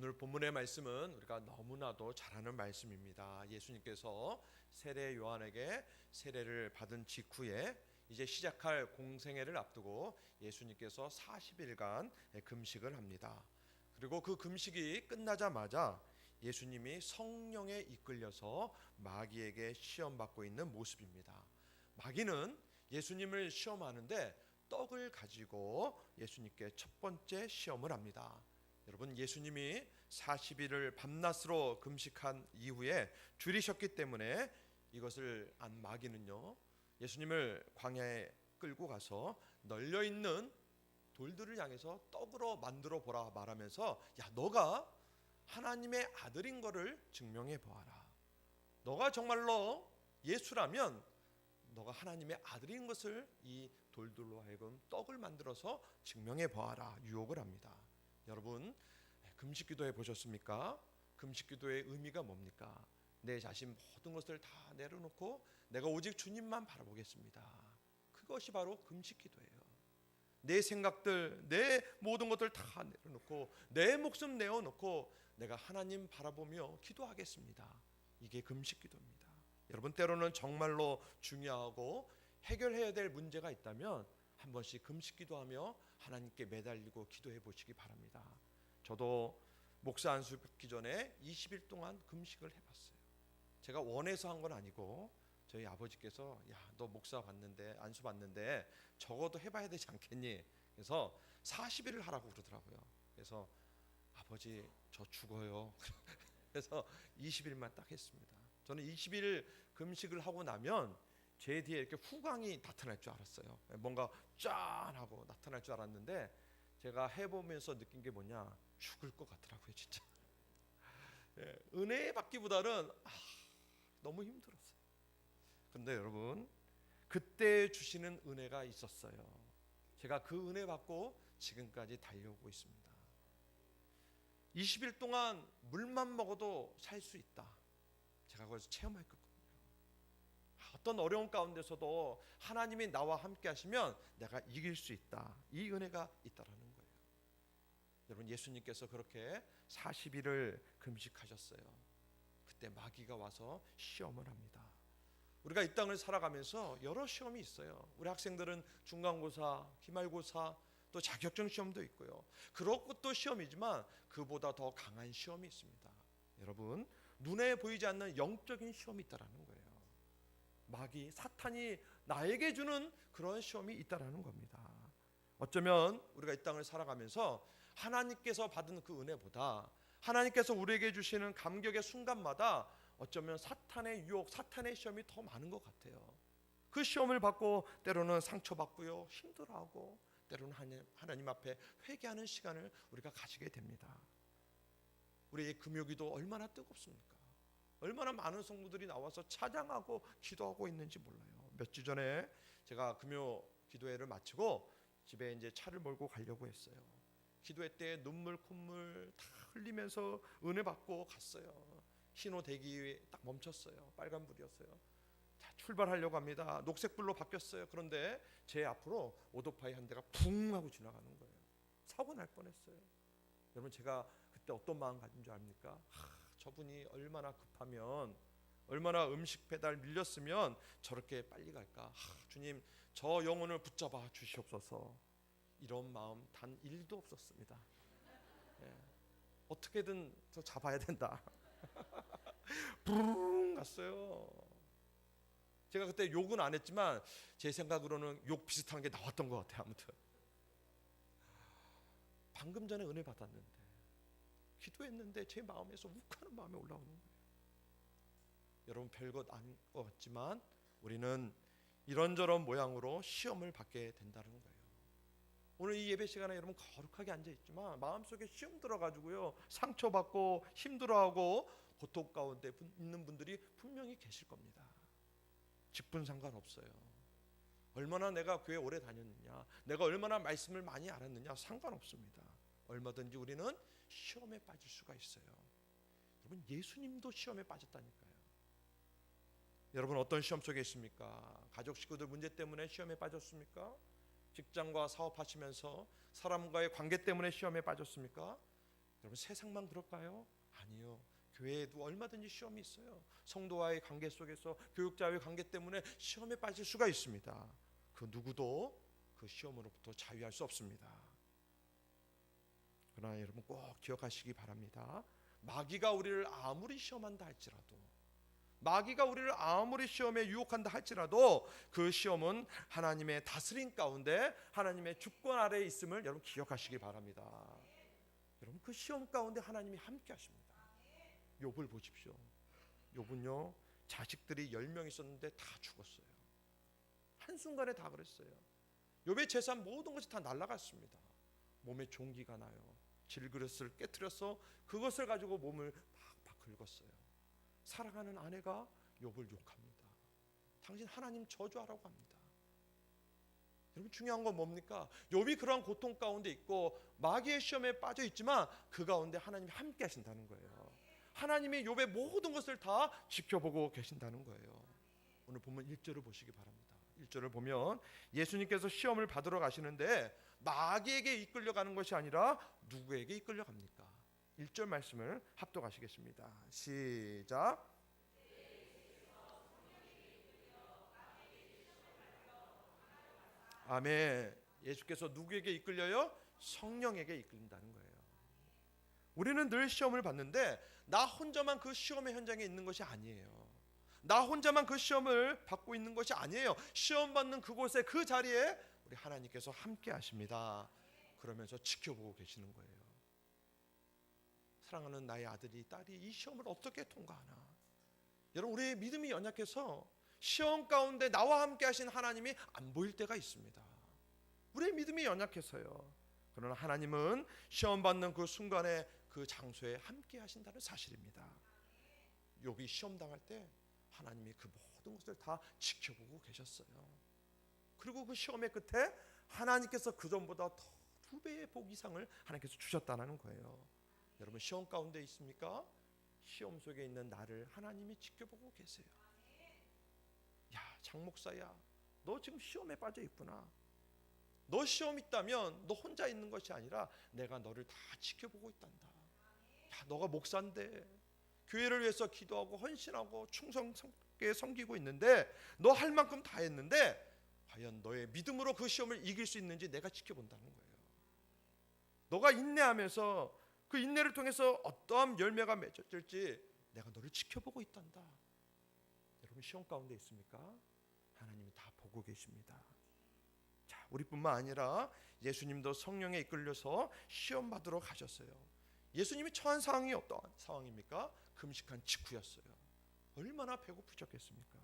오늘 본문의 말씀은 우리가 너무나도 잘 아는 말씀입니다. 예수님께서 세례 요한에게 세례를 받은 직후에 이제 시작할 공생애를 앞두고 예수님께서 40일간 금식을 합니다. 그리고 그 금식이 끝나자마자 예수님이 성령에 이끌려서 마귀에게 시험받고 있는 모습입니다. 마귀는 예수님을 시험하는데 떡을 가지고 예수님께 첫 번째 시험을 합니다. 여러분, 예수님이 40일을 밤낮으로 금식한 이후에 줄이셨기 때문에 이것을 안 마귀는요, 예수님을 광야에 끌고 가서 널려있는 돌들을 향해서 떡으로 만들어 보라 말하면서, 야, 너가 하나님의 아들인 것을 증명해 보아라. 너가 정말로 예수라면 너가 하나님의 아들인 것을 이 돌들로 하여금 떡을 만들어서 증명해 보아라 유혹을 합니다. 여러분, 금식 기도해 보셨습니까? 금식 기도의 의미가 뭡니까? 내 자신 모든 것을 다 내려놓고 내가 오직 주님만 바라보겠습니다. 그것이 바로 금식 기도예요. 내 생각들, 내 모든 것들 다 내려놓고 내 목숨 내어놓고 내가 하나님 바라보며 기도하겠습니다. 이게 금식 기도입니다. 여러분, 때로는 정말로 중요하고 해결해야 될 문제가 있다면 한 번씩 금식 기도하며 하나님께 매달리고 기도해 보시기 바랍니다. 저도 목사 안수 받기 전에 20일 동안 금식을 해봤어요. 제가 원해서 한 건 아니고 저희 아버지께서, 야, 너 목사 받는데 안수 받는데 적어도 해봐야 되지 않겠니? 그래서 40일을 하라고 그러더라고요. 그래서 아버지 저 죽어요. 그래서 20일만 딱 했습니다. 저는 20일 금식을 하고 나면 제 뒤에 이렇게 후광이 나타날 줄 알았어요. 뭔가 짠하고 나타날 줄 알았는데 제가 해보면서 느낀 게 뭐냐, 죽을 것 같더라고요, 진짜. 은혜 받기보다는 너무 힘들었어요. 그런데 여러분, 그때 주시는 은혜가 있었어요. 제가 그 은혜 받고 지금까지 달려오고 있습니다. 20일 동안 물만 먹어도 살 수 있다. 제가 거기서 체험했거든요. 어떤 어려운 가운데서도 하나님이 나와 함께 하시면 내가 이길 수 있다. 이 은혜가 있다라는 거예요. 여러분, 예수님께서 그렇게 40일을 금식하셨어요. 그때 마귀가 와서 시험을 합니다. 우리가 이 땅을 살아가면서 여러 시험이 있어요. 우리 학생들은 중간고사, 기말고사, 또 자격증 시험도 있고요. 그런 것도 시험이지만 그보다 더 강한 시험이 있습니다. 여러분, 눈에 보이지 않는 영적인 시험이 있다라는 거예요. 마귀, 사탄이 나에게 주는 그런 시험이 있다라는 겁니다. 어쩌면 우리가 이 땅을 살아가면서 하나님께서 받은 그 은혜보다 하나님께서 우리에게 주시는 감격의 순간마다 어쩌면 사탄의 유혹, 사탄의 시험이 더 많은 것 같아요. 그 시험을 받고 때로는 상처받고요, 힘들어하고 때로는 하나님 앞에 회개하는 시간을 우리가 가지게 됩니다. 우리의 금요기도 얼마나 뜨겁습니까? 얼마나 많은 성도들이 나와서 찬양하고 기도하고 있는지 몰라요. 몇 주 전에 제가 금요 기도회를 마치고 집에 이제 차를 몰고 가려고 했어요. 기도회 때 눈물 콧물 다 흘리면서 은혜 받고 갔어요. 신호 대기에 딱 멈췄어요. 빨간불이었어요. 자, 출발하려고 합니다. 녹색불로 바뀌었어요. 그런데 제 앞으로 오토바이 한 대가 붕 하고 지나가는 거예요. 사고 날 뻔했어요. 여러분, 제가 그때 어떤 마음 가진 줄 압니까? 저분이 얼마나 급하면, 얼마나 음식 배달 밀렸으면 저렇게 빨리 갈까? 주님, 저 영혼을 붙잡아 주시옵소서. 이런 마음 단 1도 없었습니다. 어떻게든 저 잡아야 된다. 부릉 갔어요. 제가 그때 욕은 안 했지만 제 생각으로는 욕 비슷한 게 나왔던 것 같아요. 아무튼 방금 전에 은혜 받았는데, 기도했는데 제 마음에서 욱하는 마음이 올라오는 거예요. 여러분, 별것 아닌 것 같지만 우리는 이런저런 모양으로 시험을 받게 된다는 거예요. 오늘 이 예배 시간에 여러분 거룩하게 앉아있지만 마음속에 시험 들어가지고요, 상처받고 힘들어하고 고통 가운데 있는 분들이 분명히 계실 겁니다. 직분 상관없어요. 얼마나 내가 교회 오래 다녔느냐, 내가 얼마나 말씀을 많이 알았느냐 상관없습니다. 얼마든지 우리는 시험에 빠질 수가 있어요. 여러분, 예수님도 시험에 빠졌다니까요. 여러분, 어떤 시험 속에 있습니까? 가족 식구들 문제 때문에 시험에 빠졌습니까? 직장과 사업하시면서 사람과의 관계 때문에 시험에 빠졌습니까? 여러분 세상만 그럴까요? 아니요. 교회에도 얼마든지 시험이 있어요. 성도와의 관계 속에서 교육자와의 관계 때문에 시험에 빠질 수가 있습니다. 그 누구도 그 시험으로부터 자유할 수 없습니다. 그러나 여러분 꼭 기억하시기 바랍니다. 마귀가 우리를 아무리 시험한다 할지라도, 마귀가 우리를 아무리 시험에 유혹한다 할지라도 그 시험은 하나님의 다스림 가운데 하나님의 주권 아래에 있음을 여러분 기억하시기 바랍니다. 여러분 그 시험 가운데 하나님이 함께 하십니다. 욥을 보십시오. 욥은요 자식들이 10명 있었는데 다 죽었어요. 한순간에 다 그랬어요. 욥의 재산 모든 것이 다 날아갔습니다. 몸에 종기가 나요. 질그릇을 깨트려서 그것을 가지고 몸을 팍팍 긁었어요. 사랑하는 아내가 욥을 욕합니다. 당신 하나님 저주하라고 합니다. 여러분 중요한 건 뭡니까? 욥이 그러한 고통 가운데 있고 마귀의 시험에 빠져 있지만 그 가운데 하나님이 함께 하신다는 거예요. 하나님이 욥의 모든 것을 다 지켜보고 계신다는 거예요. 오늘 본문 1절을 보시기 바랍니다. 1절을 보면 예수님께서 시험을 받으러 가시는데 마귀에게 이끌려가는 것이 아니라 누구에게 이끌려갑니까? 1절 말씀을 합독하시겠습니다. 시작. 아멘. 예수께서 누구에게 이끌려요? 성령에게 이끌린다는 거예요. 우리는 늘 시험을 받는데 나 혼자만 그 시험의 현장에 있는 것이 아니에요. 나 혼자만 그 시험을 받고 있는 것이 아니에요. 시험 받는 그곳에 그 자리에 우리 하나님께서 함께 하십니다. 그러면서 지켜보고 계시는 거예요. 사랑하는 나의 아들이 딸이 이 시험을 어떻게 통과하나. 여러분 우리의 믿음이 연약해서 시험 가운데 나와 함께 하신 하나님이 안 보일 때가 있습니다. 우리의 믿음이 연약해서요. 그러나 하나님은 시험 받는 그 순간에 그 장소에 함께 하신다는 사실입니다. 욥이 시험 당할 때 하나님이 그 모든 것을 다 지켜보고 계셨어요. 그리고 그 시험의 끝에 하나님께서 그 전보다 더 2배의 복 이상을 하나님께서 주셨다는 거예요. 여러분 시험 가운데 있습니까? 시험 속에 있는 나를 하나님이 지켜보고 계세요. 야, 장 목사야, 너 지금 시험에 빠져 있구나. 너 시험 있다면 너 혼자 있는 것이 아니라 내가 너를 다 지켜보고 있단다. 야, 너가 목사인데 교회를 위해서 기도하고 헌신하고 충성스럽게 섬기고 있는데 너 할 만큼 다 했는데 과연 너의 믿음으로 그 시험을 이길 수 있는지 내가 지켜본다는 거예요. 너가 인내하면서 그 인내를 통해서 어떠한 열매가 맺어질지 내가 너를 지켜보고 있단다. 여러분 시험 가운데 있습니까? 하나님이 다 보고 계십니다. 자, 우리뿐만 아니라 예수님도 성령에 이끌려서 시험 받으러 가셨어요. 예수님이 처한 상황이 어떤 상황입니까? 금식한 직후였어요. 얼마나 배고프셨겠습니까?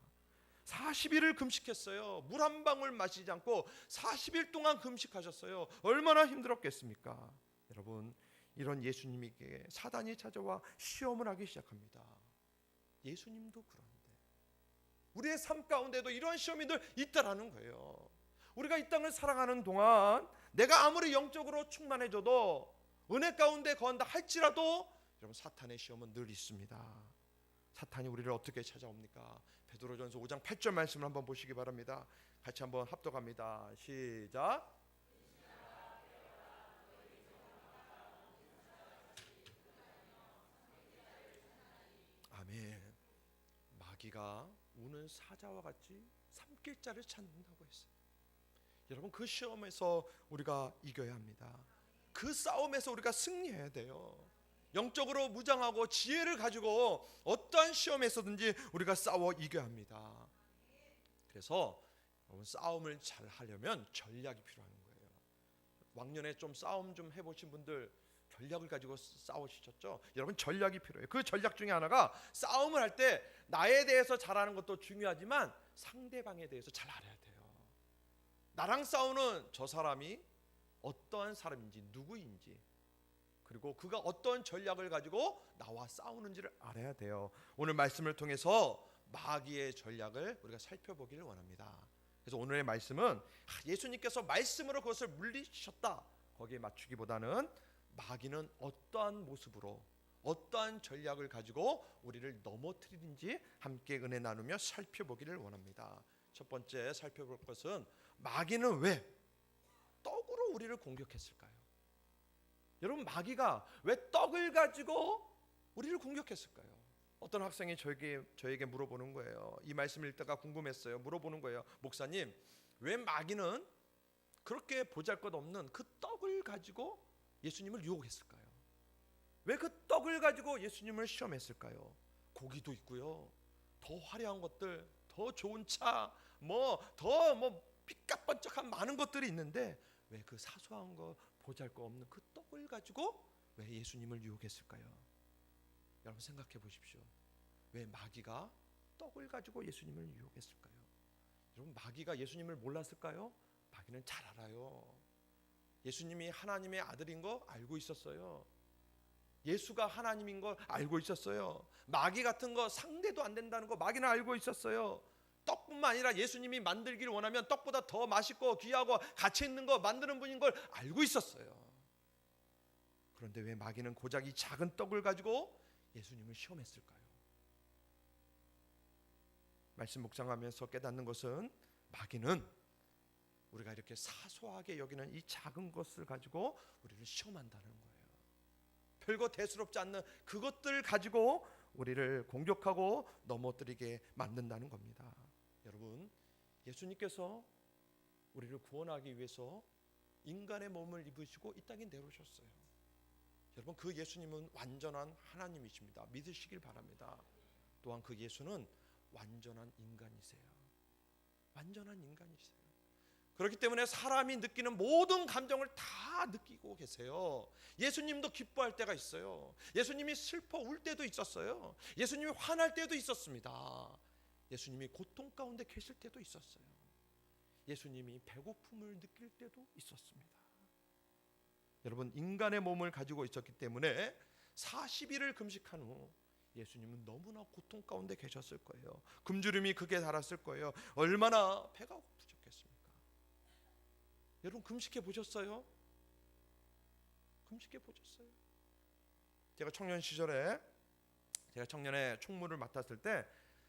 40일을 금식했어요. 물 한 방울 마시지 않고 40일 동안 금식하셨어요. 얼마나 힘들었겠습니까? 여러분 이런 예수님에게 사단이 찾아와 시험을 하기 시작합니다. 예수님도 그런데 우리의 삶 가운데도 이런 시험이 늘 있다라는 거예요. 우리가 이 땅을 살아가는 동안 내가 아무리 영적으로 충만해져도 은혜 가운데 거한다 할지라도 여러분 사탄의 시험은 늘 있습니다. 사탄이 우리를 어떻게 찾아옵니까? 베드로전서 5장 8절 말씀을 한번 보시기 바랍니다. 같이 한번 합독합니다. 시작. 아멘. 마귀가 우는 사자와 같이 삼킬 자를 찾는다고 했어요. 여러분 그 시험에서 우리가 이겨야 합니다. 그 싸움에서 우리가 승리해야 돼요. 영적으로 무장하고 지혜를 가지고 어떠한 시험에서든지 우리가 싸워 이겨야 합니다. 그래서 여러분 싸움을 잘 하려면 전략이 필요한 거예요. 왕년에 좀 싸움 좀 해보신 분들 전략을 가지고 싸우시셨죠? 여러분 전략이 필요해요. 그 전략 중에 하나가 싸움을 할 때 나에 대해서 잘 아는 것도 중요하지만 상대방에 대해서 잘 알아야 돼요. 나랑 싸우는 저 사람이 어떠한 사람인지 누구인지 그리고 그가 어떤 전략을 가지고 나와 싸우는지를 알아야 돼요. 오늘 말씀을 통해서 마귀의 전략을 우리가 살펴보기를 원합니다. 그래서 오늘의 말씀은 예수님께서 말씀으로 그것을 물리치셨다 거기에 맞추기보다는 마귀는 어떠한 모습으로 어떠한 전략을 가지고 우리를 넘어뜨리는지 함께 은혜 나누며 살펴보기를 원합니다. 첫 번째 살펴볼 것은 마귀는 왜 떡으로 우리를 공격했을까요? 여러분, 마귀가 왜 떡을 가지고 우리를 공격했을까요? 어떤 학생이 저에게 물어보는 거예요. 이 말씀을 읽다가 궁금했어요. 물어보는 거예요. 목사님, 왜 마귀는 그렇게 보잘것없는 그 떡을 가지고 예수님을 유혹했을까요? 왜 그 떡을 가지고 예수님을 시험했을까요? 고기도 있고요, 더 화려한 것들, 더 좋은 차, 더 삐까번쩍한 많은 것들이 있는데 왜 그 사소한 거, 보잘것없는 그 떡을 가지고 왜 예수님을 유혹했을까요? 여러분, 생각해 보십시오. 왜 마귀가 떡을 가지고 예수님을 유혹했을까요? 여러분, 마귀가 예수님을 몰랐을까요? 마귀는 잘 알아요. 예수님이 하나님의 아들인 거 알고 있었어요. 예수가 하나님인 걸 알고 있었어요. 마귀 같은 거 상대도 안 된다는 거 마귀는 알고 있었어요. 떡뿐만 아니라 예수님이 만들기를 원하면 떡보다 더 맛있고 귀하고 가치 있는 거 만드는 분인 걸 알고 있었어요. 그런데 왜 마귀는 고작 이 작은 떡을 가지고 예수님을 시험했을까요? 말씀 묵상하면서 깨닫는 것은 마귀는 우리가 이렇게 사소하게 여기는 이 작은 것을 가지고 우리를 시험한다는 거예요. 별거 대수롭지 않는 그것들 가지고 우리를 공격하고 넘어뜨리게 만든다는 겁니다. 여러분, 예수님께서 우리를 구원하기 위해서 인간의 몸을 입으시고 이 땅에 내려오셨어요. 여러분, 그 예수님은 완전한 하나님이십니다. 믿으시길 바랍니다. 또한 그 예수는 완전한 인간이세요. 완전한 인간이세요. 그렇기 때문에 사람이 느끼는 모든 감정을 다 느끼고 계세요. 예수님도 기뻐할 때가 있어요. 예수님이 슬퍼 울 때도 있었어요. 예수님이 화날 때도 있었습니다. 예수님이 고통 가운데 계실 때도 있었어요. 예수님이 배고픔을 느낄 때도 있었습니다. 여러분, 인간의 몸을 가지고 있었기 때문에 40일을 금식한 후 예수님은 너무나 고통 가운데 계셨을 거예요. 굶주림이 극에 달았을 거예요. 얼마나 배가 고프셨겠습니까? 여러분, 금식해 보셨어요? 금식해 보셨어요? 제가 청년 시절에 청년의 총무를 맡았을 때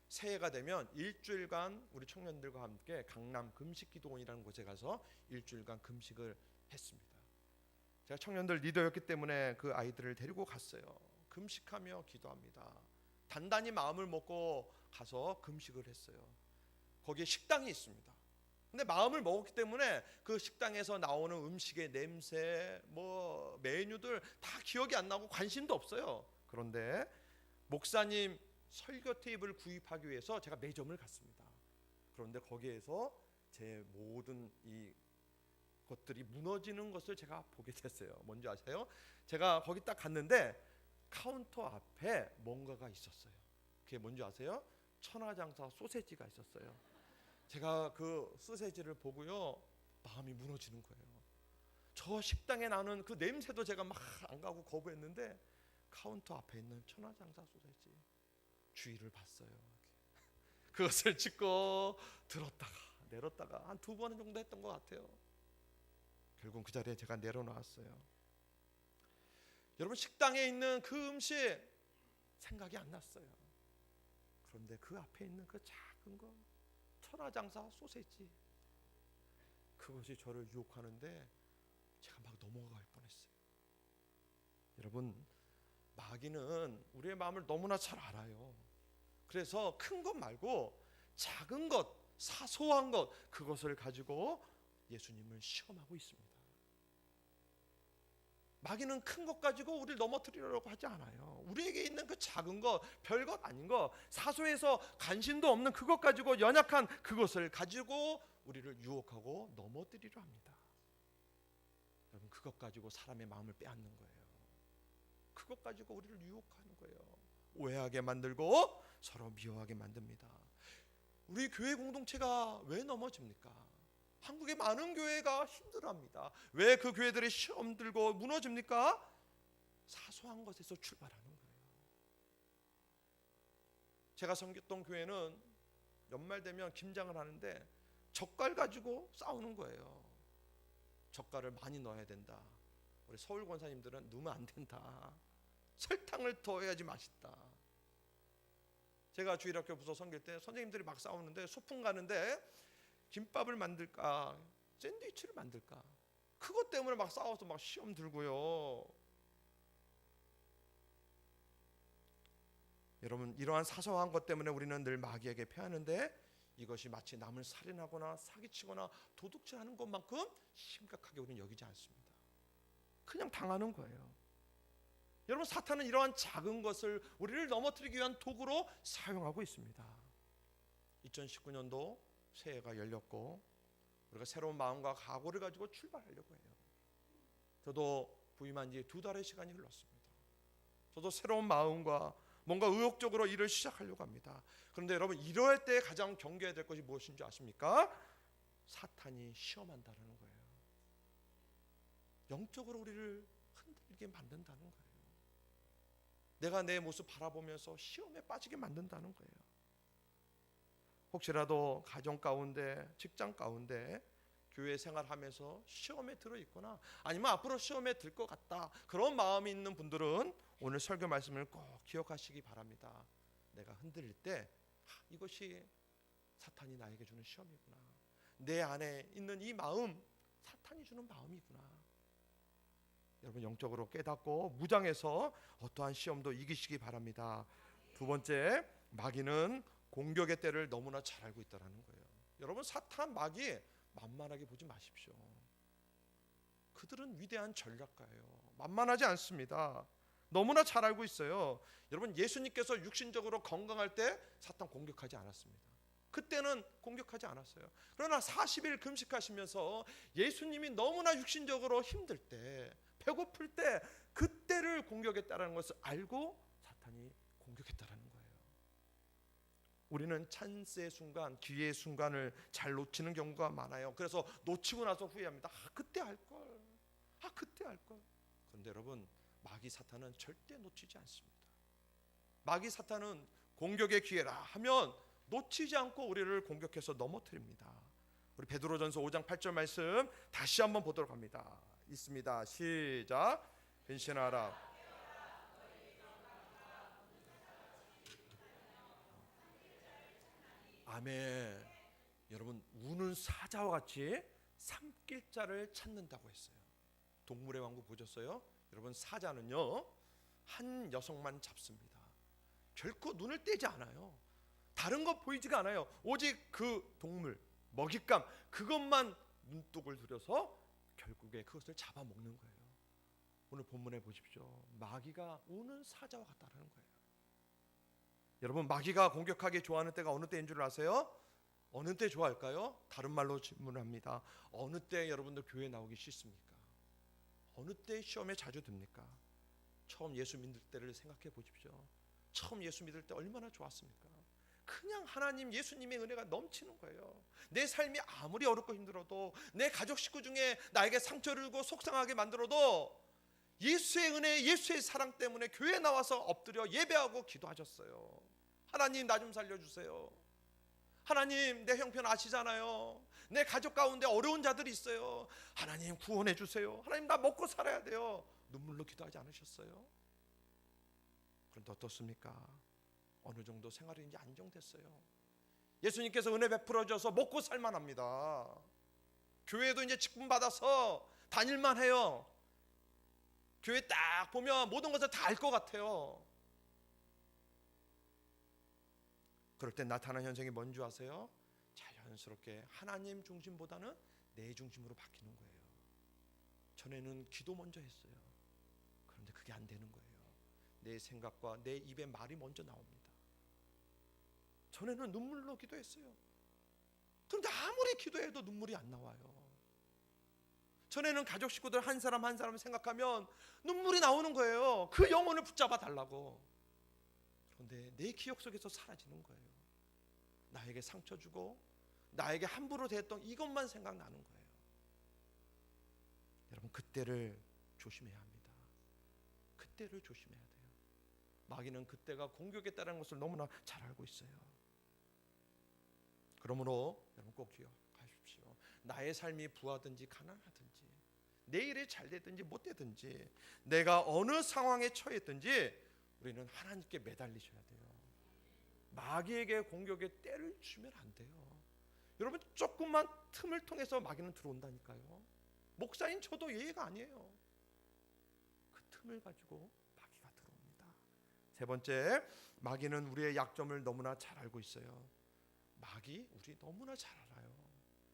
새해가 되면 일주일간 우리 청년들과 함께 강남 금식기도원이라는 곳에 가서 일주일간 금식을 했습니다. 제가 청년들 리더였기 때문에 그 아이들을 데리고 갔어요. 금식하며 기도합니다. 단단히 마음을 먹고 가서 금식을 했어요. 거기에 식당이 있습니다. 근데 마음을 먹었기 때문에 그 식당에서 나오는 음식의 냄새, 메뉴들 다 기억이 안 나고 관심도 없어요. 그런데 목사님 설교 테이블을 구입하기 위해서 제가 매점을 갔습니다. 그런데 거기에서 제 모든 이 것들이 무너지는 것을 제가 보게 됐어요. 뭔지 아세요? 제가 거기 딱 갔는데 카운터 앞에 뭔가가 있었어요. 그게 뭔지 아세요? 천하장사 소세지가 있었어요. 제가 그 소세지를 보고요, 마음이 무너지는 거예요. 저 식당에 나는 그 냄새도 제가 막 안 가고 거부했는데 카운터 앞에 있는 천하장사 소세지 주의를 봤어요. 그것을 찍고 들었다가 내렸다가 한 2번 정도 했던 것 같아요. 결국 그 자리에 제가 내려놓았어요. 여러분, 식당에 있는 그 음식 생각이 안 났어요. 그런데 그 앞에 있는 그 작은 거 천하장사 소세지, 그것이 저를 유혹하는데 제가 막 넘어갈 뻔했어요. 여러분, 마귀는 우리의 마음을 너무나 잘 알아요. 그래서 큰 것 말고 작은 것, 사소한 것, 그것을 가지고 예수님을 시험하고 있습니다. 마귀는 큰 것 가지고 우리를 넘어뜨리려고 하지 않아요. 우리에게 있는 그 작은 것, 별것 아닌 것, 사소해서 관심도 없는 그것 가지고, 연약한 그것을 가지고 우리를 유혹하고 넘어뜨리려 합니다. 여러분, 그것 가지고 사람의 마음을 빼앗는 거예요. 그것 가지고 우리를 유혹하는 거예요. 오해하게 만들고 서로 미워하게 만듭니다. 우리 교회 공동체가 왜 넘어집니까? 한국의 많은 교회가 힘들어합니다. 왜 그 교회들이 시험 들고 무너집니까? 사소한 것에서 출발하는 거예요. 제가 섬겼던 교회는 연말 되면 김장을 하는데 젓갈 가지고 싸우는 거예요. 젓갈을 많이 넣어야 된다. 우리 서울 권사님들은 넣으면 안 된다. 설탕을 더해야지 맛있다. 제가 주일학교 부서 섬길 때 선생님들이 막 싸우는데, 소풍 가는데 김밥을 만들까 샌드위치를 만들까, 그것 때문에 막 싸워서 막 시험 들고요. 여러분, 이러한 사소한 것 때문에 우리는 늘 마귀에게 패하는데 이것이 마치 남을 살인하거나 사기치거나 도둑질하는 것만큼 심각하게 우리는 여기지 않습니다. 그냥 당하는 거예요. 여러분, 사탄은 이러한 작은 것을 우리를 넘어뜨리기 위한 도구로 사용하고 있습니다. 2019년도 새해가 열렸고 우리가 새로운 마음과 각오를 가지고 출발하려고 해요. 저도 부임한 지 2달의 시간이 흘렀습니다. 저도 새로운 마음과 뭔가 의욕적으로 일을 시작하려고 합니다. 그런데 여러분, 이럴 때 가장 경계해야 될 것이 무엇인 줄 아십니까? 사탄이 시험한다는 거예요. 영적으로 우리를 흔들게 만든다는 거예요. 내가 내 모습 바라보면서 시험에 빠지게 만든다는 거예요. 혹시라도 가정 가운데, 직장 가운데, 교회 생활하면서 시험에 들어있거나 아니면 앞으로 시험에 들 것 같다, 그런 마음이 있는 분들은 오늘 설교 말씀을 꼭 기억하시기 바랍니다. 내가 흔들릴 때 이것이 사탄이 나에게 주는 시험이구나. 내 안에 있는 이 마음, 사탄이 주는 마음이구나. 여러분, 영적으로 깨닫고 무장해서 어떠한 시험도 이기시기 바랍니다. 두 번째, 마귀는 공격의 때를 너무나 잘 알고 있다는 거예요. 여러분, 사탄, 마귀 만만하게 보지 마십시오. 그들은 위대한 전략가예요. 만만하지 않습니다. 너무나 잘 알고 있어요. 여러분, 예수님께서 육신적으로 건강할 때 사탄 공격하지 않았습니다. 그때는 공격하지 않았어요. 그러나 40일 금식하시면서 예수님이 너무나 육신적으로 힘들 때, 배고플 때, 그때를 공격했다는 것을 알고 사탄이 공격했다는 거예요. 우리는 찬스의 순간, 기회의 순간을 잘 놓치는 경우가 많아요. 그래서 놓치고 나서 후회합니다. 그때 할걸. 그때 할걸. 그런데 여러분, 마귀 사탄은 절대 놓치지 않습니다. 마귀 사탄은 공격의 기회라 하면 놓치지 않고 우리를 공격해서 넘어뜨립니다. 우리 베드로전서 5장 8절 말씀 다시 한번 보도록 합니다. 있습니다. 시작. 근신하라. 아멘. 여러분, 우는 사자와 같이 삼킬 자를 찾는다고 했어요. 동물의 왕국 보셨어요? 여러분, 사자는요 한 녀석만 잡습니다. 결코 눈을 떼지 않아요. 다른 거 보이지가 않아요. 오직 그 동물, 먹잇감, 그것만 눈독을 들여서 결국에 그것을 잡아먹는 거예요. 오늘 본문에 보십시오. 마귀가 우는 사자와 같다는 거예요. 여러분, 마귀가 공격하기 좋아하는 때가 어느 때인 줄 아세요? 어느 때 좋아할까요? 다른 말로 질문합니다. 어느 때 여러분들 교회 나오기 싫습니까? 어느 때 시험에 자주 듭니까? 처음 예수 믿을 때를 생각해 보십시오. 처음 예수 믿을 때 얼마나 좋았습니까? 그냥 하나님, 예수님의 은혜가 넘치는 거예요. 내 삶이 아무리 어렵고 힘들어도, 내 가족 식구 중에 나에게 상처를 주고 속상하게 만들어도 예수의 은혜, 예수의 사랑 때문에 교회에 나와서 엎드려 예배하고 기도하셨어요. 하나님, 나 좀 살려주세요. 하나님, 내 형편 아시잖아요. 내 가족 가운데 어려운 자들이 있어요. 하나님, 구원해 주세요. 하나님, 나 먹고 살아야 돼요. 눈물로 기도하지 않으셨어요? 그런데 어떻습니까? 어느 정도 생활이 이제 안정됐어요. 예수님께서 은혜 베풀어 줘서 먹고 살만합니다. 교회도 이제 직분 받아서 다닐만 해요. 교회 딱 보면 모든 것을 다 알 것 같아요. 그럴 때 나타나는 현상이 뭔지 아세요? 자연스럽게 하나님 중심보다는 내 중심으로 바뀌는 거예요. 전에는 기도 먼저 했어요. 그런데 그게 안 되는 거예요. 내 생각과 내 입에 말이 먼저 나옵니다. 전에는 눈물로 기도했어요. 그런데 아무리 기도해도 눈물이 안 나와요. 전에는 가족 식구들 한 사람 한 사람 생각하면 눈물이 나오는 거예요. 그 영혼을 붙잡아 달라고. 그런데 내 기억 속에서 사라지는 거예요. 나에게 상처 주고 나에게 함부로 대했던 이것만 생각나는 거예요. 여러분, 그때를 조심해야 합니다. 그때를 조심해야 돼요. 마귀는 그때가 공격에 따른 것을 너무나 잘 알고 있어요. 그러므로 여러분 꼭 기억하십시오. 나의 삶이 부하든지 가난하든지, 내 일이 잘 되든지 못 되든지, 내가 어느 상황에 처했든지 우리는 하나님께 매달리셔야 돼요. 마귀에게 공격의 때를 주면 안 돼요. 여러분, 조금만 틈을 통해서 마귀는 들어온다니까요. 목사인 저도 예의가 아니에요. 그 틈을 가지고 마귀가 들어옵니다. 세 번째, 마귀는 우리의 약점을 너무나 잘 알고 있어요. 마귀 우리 너무나 잘 알아요.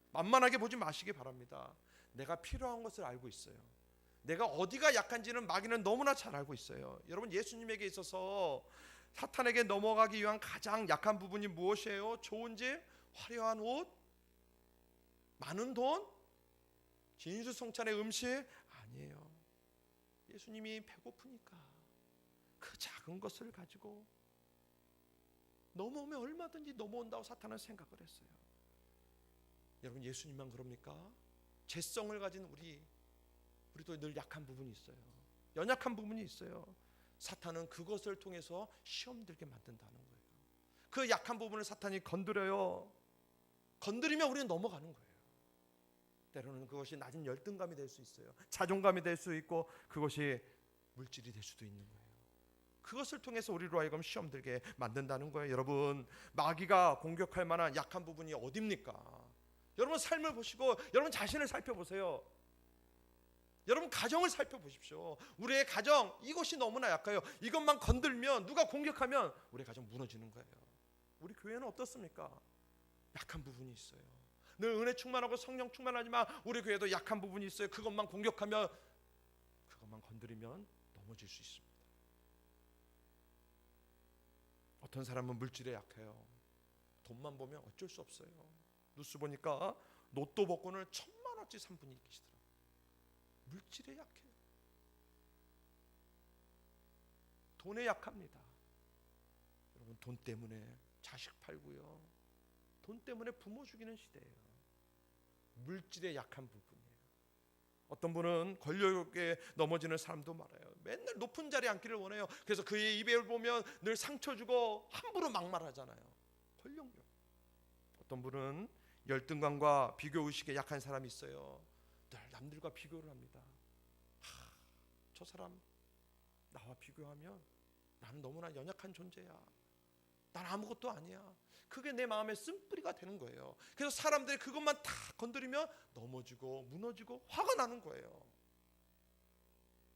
만만하게 보지 마시기 바랍니다. 내가 필요한 것을 알고 있어요. 내가 어디가 약한지는 마귀는 너무나 잘 알고 있어요. 여러분, 예수님에게 있어서 사탄에게 넘어가기 위한 가장 약한 부분이 무엇이에요? 좋은 집, 화려한 옷, 많은 돈, 진수성찬의 음식? 아니에요. 예수님이 배고프니까 그 작은 것을 가지고 넘어오면 얼마든지 넘어온다고 사탄은 생각을 했어요. 여러분, 예수님만 그럽니까? 죄성을 가진 우리도 늘 약한 부분이 있어요. 연약한 부분이 있어요. 사탄은 그것을 통해서 시험 들게 만든다는 거예요. 그 약한 부분을 사탄이 건드려요. 건드리면 우리는 넘어가는 거예요. 때로는 그것이 낮은 열등감이 될 수 있어요. 자존감이 될 수 있고, 그것이 물질이 될 수도 있는 거예요. 그것을 통해서 우리로 하여금 시험 들게 만든다는 거예요. 여러분, 마귀가 공격할 만한 약한 부분이 어디입니까? 여러분 삶을 보시고 여러분 자신을 살펴보세요. 여러분 가정을 살펴보십시오. 우리의 가정, 이것이 너무나 약해요. 이것만 건들면, 누가 공격하면 우리의 가정 무너지는 거예요. 우리 교회는 어떻습니까? 약한 부분이 있어요. 늘 은혜 충만하고 성령 충만하지만 우리 교회도 약한 부분이 있어요. 그것만 공격하면, 그것만 건드리면 넘어질 수 있습니다. 어떤 사람은 물질에 약해요. 돈만 보면 어쩔 수 없어요. 뉴스 보니까 로또 복권을 1,000만 원어치 산 분이 계시더라고요. 물질에 약해요. 돈에 약합니다. 여러분, 돈 때문에 자식 팔고요, 돈 때문에 부모 죽이는 시대예요. 물질에 약한 부분이에요. 어떤 분은 권력에 넘어지는 사람도 많아요. 맨날 높은 자리에 앉기를 원해요. 그래서 그의 입을 보면 늘 상처 주고 함부로 막말하잖아요. 권력력. 어떤 분은 열등감과 비교의식에 약한 사람이 있어요. 늘 남들과 비교를 합니다. 저 사람 나와 비교하면 나는 너무나 연약한 존재야. 난 아무것도 아니야. 그게 내 마음의 쓴뿌리가 되는 거예요. 그래서 사람들이 그것만 다 건드리면 넘어지고 무너지고 화가 나는 거예요.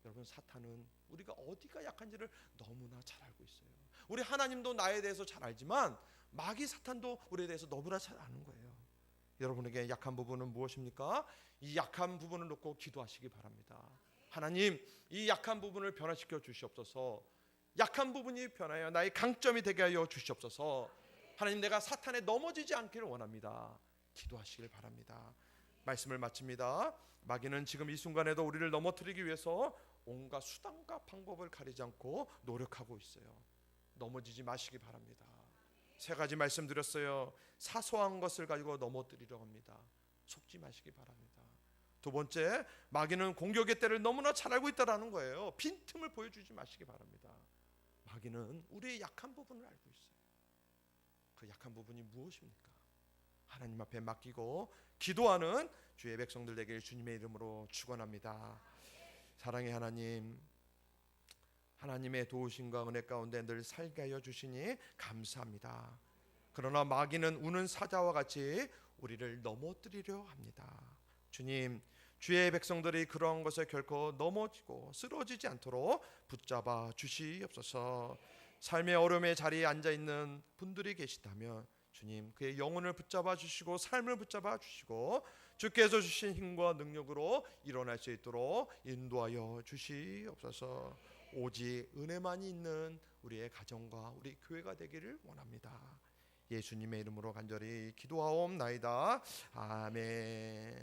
여러분, 사탄은 우리가 어디가 약한지를 너무나 잘 알고 있어요. 우리 하나님도 나에 대해서 잘 알지만 마귀 사탄도 우리에 대해서 너무나 잘 아는 거예요. 여러분에게 약한 부분은 무엇입니까? 이 약한 부분을 놓고 기도하시기 바랍니다. 하나님, 이 약한 부분을 변화시켜 주시옵소서. 약한 부분이 변하여 나의 강점이 되게 하여 주시옵소서. 하나님, 내가 사탄에 넘어지지 않기를 원합니다. 기도하시길 바랍니다. 말씀을 마칩니다. 마귀는 지금 이 순간에도 우리를 넘어뜨리기 위해서 온갖 수단과 방법을 가리지 않고 노력하고 있어요. 넘어지지 마시기 바랍니다. 세 가지 말씀드렸어요. 사소한 것을 가지고 넘어뜨리려고 합니다. 속지 마시기 바랍니다. 두 번째, 마귀는 공격의 때를 너무나 잘 알고 있다는 거예요. 빈틈을 보여주지 마시기 바랍니다. 마귀는 우리의 약한 부분을 알고 있어요. 그 약한 부분이 무엇입니까? 하나님 앞에 맡기고 기도하는 주의 백성들 되길 주님의 이름으로 축원합니다. 사랑의 하나님, 하나님의 도우심과 은혜 가운데 늘 살게 하여 주시니 감사합니다. 그러나 마귀는 우는 사자와 같이 우리를 넘어뜨리려 합니다. 주님, 주의 백성들이 그러한 것에 결코 넘어지고 쓰러지지 않도록 붙잡아 주시옵소서. 삶의 어려움의 자리에 앉아있는 분들이 계시다면 주님, 그의 영혼을 붙잡아 주시고 삶을 붙잡아 주시고 주께서 주신 힘과 능력으로 일어날 수 있도록 인도하여 주시옵소서. 오직 은혜만이 있는 우리의 가정과 우리 교회가 되기를 원합니다. 예수님의 이름으로 간절히 기도하옵나이다. 아멘.